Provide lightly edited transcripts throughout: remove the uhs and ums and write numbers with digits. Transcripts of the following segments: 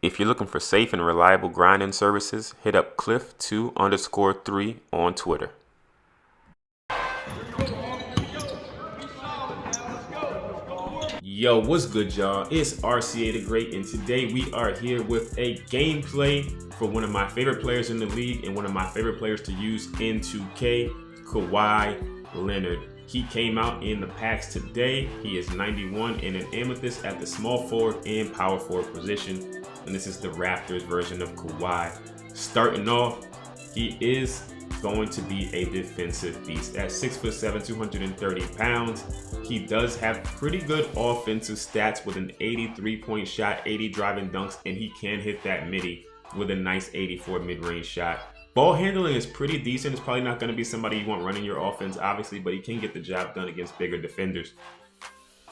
If you're looking for safe and reliable grinding services, hit up Cliff2_3 on Twitter. Yo, what's good, y'all? It's RCA the Great, and today we are here with a gameplay for one of my favorite players in the league and one of my favorite players to use in 2K, Kawhi Leonard. He came out in the packs today. He is 91 in an amethyst at the small forward and power forward position. And this is the Raptors version of Kawhi. Starting off, he is going to be a defensive beast. At 6'7", 230 pounds, he does have pretty good offensive stats with an 83-point shot, 80 driving dunks, and he can hit that midi with a nice 84 mid-range shot. Ball handling is pretty decent. It's probably not going to be somebody you want running your offense, obviously, but he can get the job done against bigger defenders.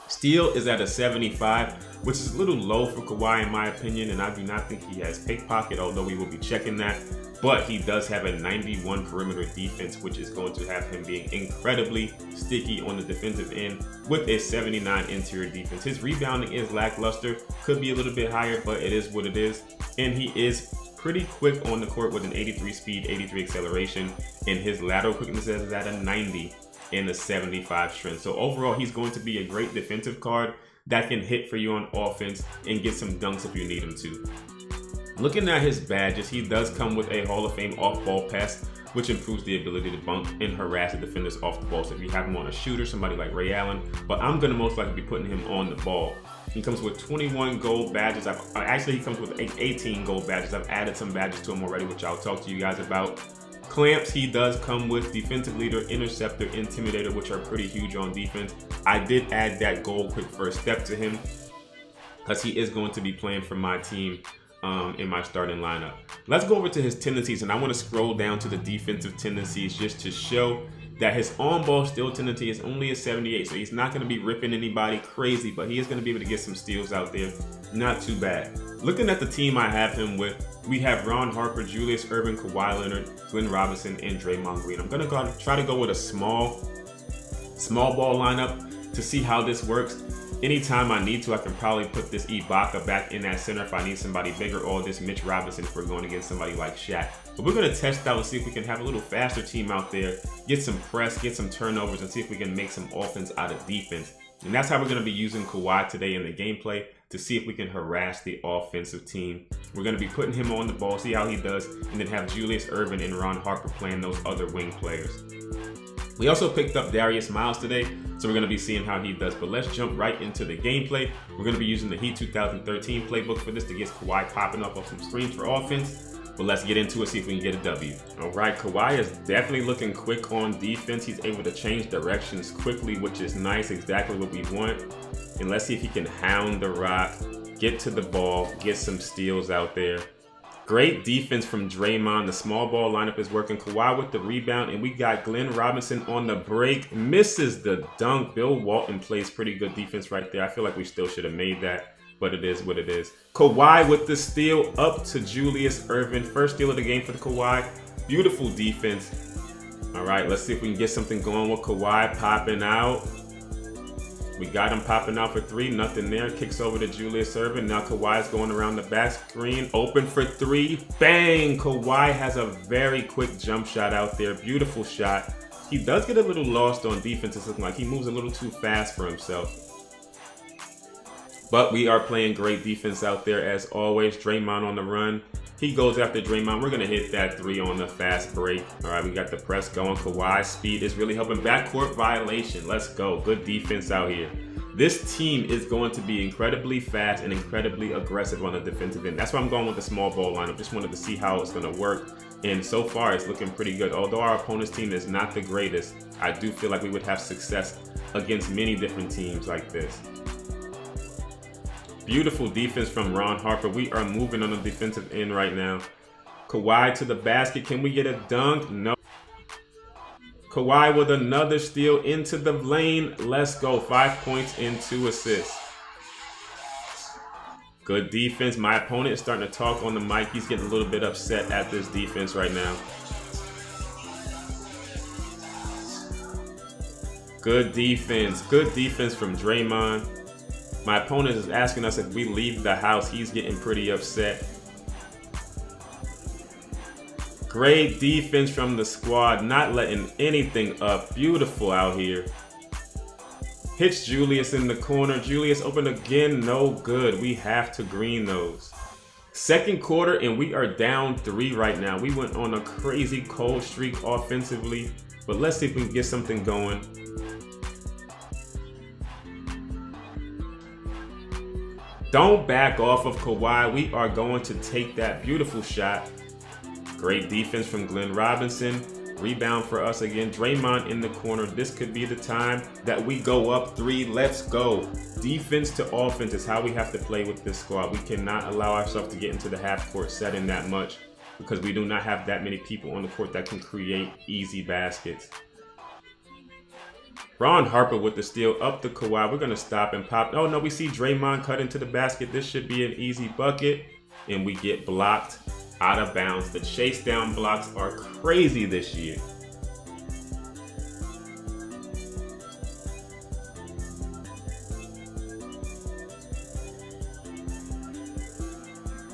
Steal is at a 75, which is a little low for Kawhi in my opinion, and I do not think he has pickpocket, although we will be checking that. But he does have a 91 perimeter defense, which is going to have him being incredibly sticky on the defensive end with a 79 interior defense. His rebounding is lackluster, could be a little bit higher, but it is what it is. And he is pretty quick on the court with an 83 speed, 83 acceleration, and his lateral quickness is at a 90 and a 75 strength. So overall, he's going to be a great defensive card that can hit for you on offense and get some dunks if you need him to. Looking at his badges, he does come with a Hall of Fame off-ball pass, which improves the ability to bump and harass the defenders off the ball. So if you have him on a shooter, somebody like Ray Allen, but I'm going to most likely be putting him on the ball. He comes with 21 gold badges. Actually, he comes with 18 gold badges. I've added some badges to him already, which I'll talk to you guys about. Clamps, he does come with defensive leader, interceptor, intimidator, which are pretty huge on defense. I did add that gold quick first step to him because he is going to be playing for my team in my starting lineup. Let's go over to his tendencies, and I want to scroll down to the defensive tendencies just to show that his on-ball steal tendency is only a 78, so he's not going to be ripping anybody crazy, but he is going to be able to get some steals out there. Not too bad. Looking at the team I have him with, we have Ron Harper, Julius Erving, Kawhi Leonard, Glenn Robinson, and Draymond Green. I'm going to try to go with a small ball lineup to see how this works. Anytime I need to, I can probably put this Ibaka back in that center if I need somebody bigger, or this Mitch Robinson if we're going against somebody like Shaq. But we're going to test out and see if we can have a little faster team out there, get some press, get some turnovers, and see if we can make some offense out of defense. And that's how we're going to be using Kawhi today in the gameplay, to see if we can harass the offensive team. We're going to be putting him on the ball, see how he does, and then have Julius Erving and Ron Harper playing those other wing players. We also picked up Darius Miles today, so we're going to be seeing how he does. But let's jump right into the gameplay. We're going to be using the Heat 2013 playbook for this to get Kawhi popping up on some screens for offense. But let's get into it, see if we can get a W. All right, Kawhi is definitely looking quick on defense. He's able to change directions quickly, which is nice, exactly what we want. And let's see if he can hound the rock, get to the ball, get some steals out there. Great defense from Draymond. The small ball lineup is working. Kawhi with the rebound, and we got Glenn Robinson on the break. Misses the dunk. Bill Walton plays pretty good defense right there. I feel like we still should have made that, but it is what it is. Kawhi with the steal up to Julius Erving. First steal of the game for the Kawhi. Beautiful defense. All right, let's see if we can get something going with Kawhi popping out. We got him popping out for three, nothing there. Kicks over to Julius Erving. Now Kawhi's going around the back screen, open for three. Bang! Kawhi has a very quick jump shot out there. Beautiful shot. He does get a little lost on defense. It's looking like he moves a little too fast for himself. But we are playing great defense out there as always. Draymond on the run. He goes after Draymond. We're going to hit that three on the fast break. All right, we got the press going. Kawhi's speed is really helping. Backcourt violation. Let's go. Good defense out here. This team is going to be incredibly fast and incredibly aggressive on the defensive end. That's why I'm going with the small ball lineup. Just wanted to see how it's going to work. And so far, it's looking pretty good. Although our opponent's team is not the greatest, I do feel like we would have success against many different teams like this. Beautiful defense from Ron Harper. We are moving on the defensive end right now. Kawhi to the basket. Can we get a dunk? No. Kawhi with another steal into the lane. Let's go. 5 points and 2 assists. Good defense. My opponent is starting to talk on the mic. He's getting a little bit upset at this defense right now. Good defense. Good defense from Draymond. My opponent is asking us if we leave the house. He's getting pretty upset. Great defense from the squad, not letting anything up. Beautiful out here. Hits Julius in the corner. Julius open again, no good. We have to green those. Second quarter, and we are down 3 right now. We went on a crazy cold streak offensively, but let's see if we can get something going. Don't back off of Kawhi. We are going to take that beautiful shot. Great defense from Glenn Robinson. Rebound for us again. Draymond in the corner. This could be the time that we go up 3. Let's go. Defense to offense is how we have to play with this squad. We cannot allow ourselves to get into the half-court setting that much because we do not have that many people on the court that can create easy baskets. Ron Harper with the steal up to Kawhi. We're going to stop and pop. Oh, no, we see Draymond cut into the basket. This should be an easy bucket, and we get blocked out of bounds. The chase down blocks are crazy this year.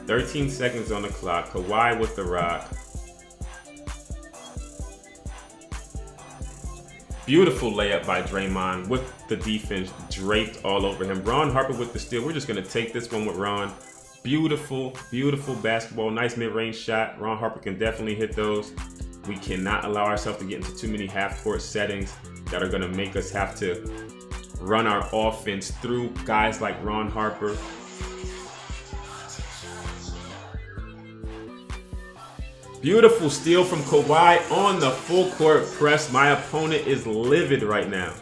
"13 seconds on the clock. Kawhi with the rock. Beautiful layup by Draymond with the defense draped all over him. Ron Harper with the steal. We're just going to take this one with Ron. Beautiful, beautiful basketball. Nice mid-range shot. Ron Harper can definitely hit those. We cannot allow ourselves to get into too many half-court settings that are going to make us have to run our offense through guys like Ron Harper. Beautiful steal from Kawhi on the full court press. My opponent is livid right now.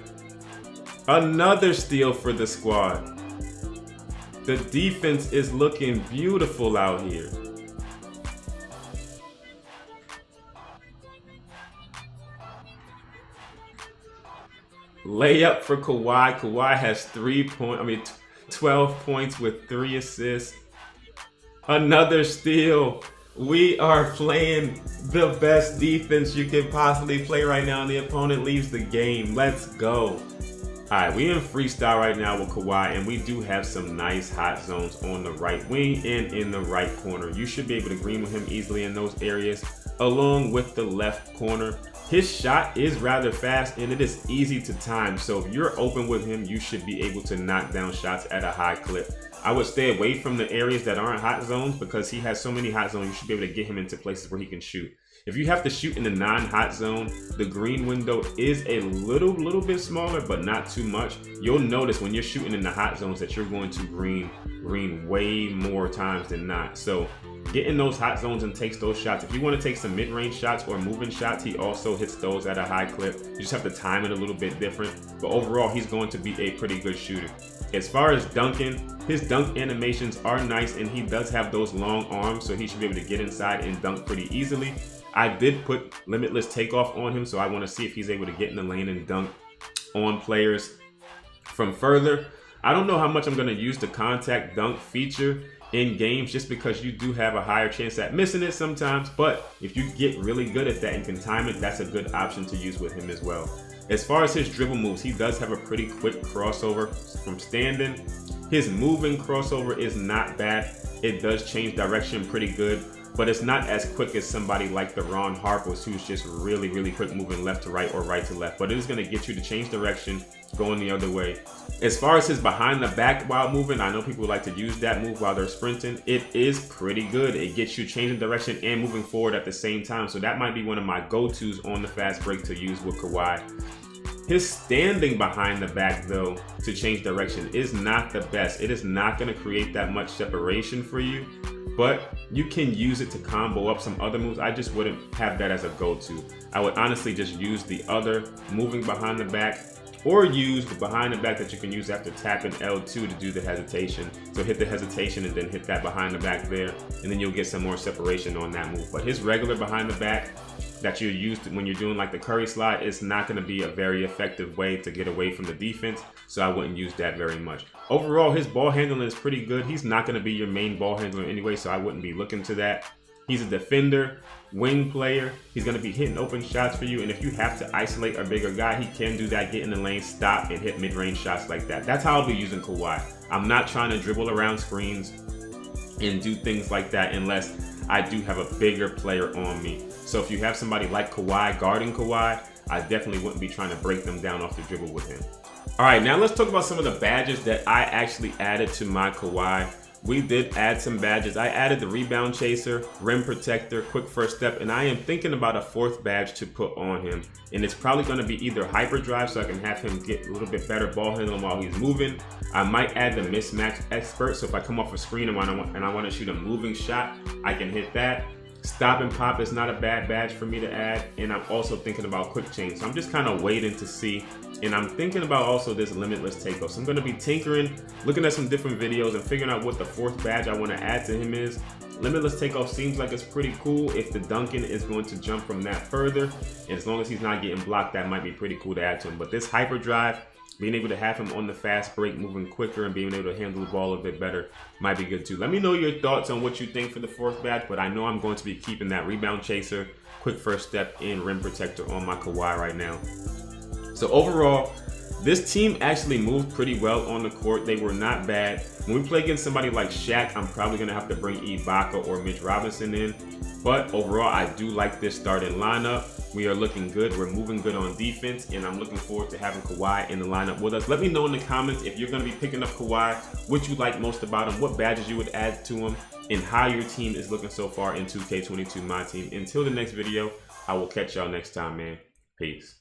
Another steal for the squad. The defense is looking beautiful out here. Layup for Kawhi. Kawhi has 12 points with 3 assists. Another steal. We are playing the best defense you can possibly play right now, and the opponent leaves the game. Let's go. All right, we in freestyle right now with Kawhi, and we do have some nice hot zones on the right wing and in the right corner. You should be able to green with him easily in those areas, along with the left corner. His shot is rather fast, and it is easy to time. So if you're open with him, you should be able to knock down shots at a high clip. I would stay away from the areas that aren't hot zones because he has so many hot zones. You should be able to get him into places where he can shoot. If you have to shoot in the non-hot zone, the green window is a little bit smaller, but not too much. You'll notice when you're shooting in the hot zones that you're going to green way more times than not. So get in those hot zones and takes those shots. If you want to take some mid-range shots or moving shots, he also hits those at a high clip. You just have to time it a little bit different. But overall, he's going to be a pretty good shooter. As far as dunking, his dunk animations are nice, and he does have those long arms, so he should be able to get inside and dunk pretty easily. I did put limitless takeoff on him, so I want to see if he's able to get in the lane and dunk on players from further. I don't know how much I'm going to use the contact dunk feature in games just because you do have a higher chance at missing it sometimes, but if you get really good at that and can time it, that's a good option to use with him as well. As far as his dribble moves, he does have a pretty quick crossover from standing. His moving crossover is not bad. It does change direction pretty good, but it's not as quick as somebody like the Ron Harpers, who's just really quick moving left to right or right to left. But it is going to get you to change direction going the other way. As far as his behind the back while moving, I know people like to use that move while they're sprinting. It is pretty good. It gets you changing direction and moving forward at the same time. So that might be one of my go-tos on the fast break to use with Kawhi. His standing behind the back, though, to change direction is not the best. It is not going to create that much separation for you, but you can use it to combo up some other moves. I just wouldn't have that as a go-to. I would honestly just use the other moving behind the back, or use the behind the back that you can use after tapping L2 to do the hesitation. So hit the hesitation and then hit that behind the back there, and then you'll get some more separation on that move. But his regular behind the back that you use when you're doing like the Curry slide is not going to be a very effective way to get away from the defense, so I wouldn't use that very much. Overall, his ball handling is pretty good. He's not going to be your main ball handler anyway, so I wouldn't be looking to that. He's a defender, wing player. He's going to be hitting open shots for you. And if you have to isolate a bigger guy, he can do that, get in the lane, stop, and hit mid-range shots like that. That's how I'll be using Kawhi. I'm not trying to dribble around screens and do things like that unless I do have a bigger player on me. So if you have somebody like Kawhi guarding Kawhi, I definitely wouldn't be trying to break them down off the dribble with him. All right, now let's talk about some of the badges that I actually added to my Kawhi. We did add some badges. I added the rebound chaser, rim protector, quick first step, and I am thinking about a fourth badge to put on him. And it's probably going to be either hyperdrive, so I can have him get a little bit better ball handling while he's moving. I might add the mismatch expert, so if I come off a screen and I want to shoot a moving shot, I can hit that. Stop and pop is not a bad badge for me to add, and I'm also thinking about quick change. So I'm just kind of waiting to see, and I'm thinking about also this limitless takeoff. So I'm going to be tinkering, looking at some different videos and figuring out what the fourth badge I want to add to him is. Limitless takeoff seems like it's pretty cool. If the dunking is going to jump from that further, as long as he's not getting blocked, that might be pretty cool to add to him. But this hyperdrive, being able to have him on the fast break, moving quicker and being able to handle the ball a bit better might be good too. Let me know your thoughts on what you think for the fourth badge, but I know I'm going to be keeping that rebound chaser, quick first step, and rim protector on my Kawhi right now. So overall, this team actually moved pretty well on the court. They were not bad. When we play against somebody like Shaq, I'm probably going to have to bring Ibaka or Mitch Robinson in. But overall, I do like this starting lineup. We are looking good. We're moving good on defense, and I'm looking forward to having Kawhi in the lineup with us. Let me know in the comments if you're going to be picking up Kawhi, what you like most about him, what badges you would add to him, and how your team is looking so far in 2K22 My Team. Until the next video, I will catch y'all next time, man. Peace.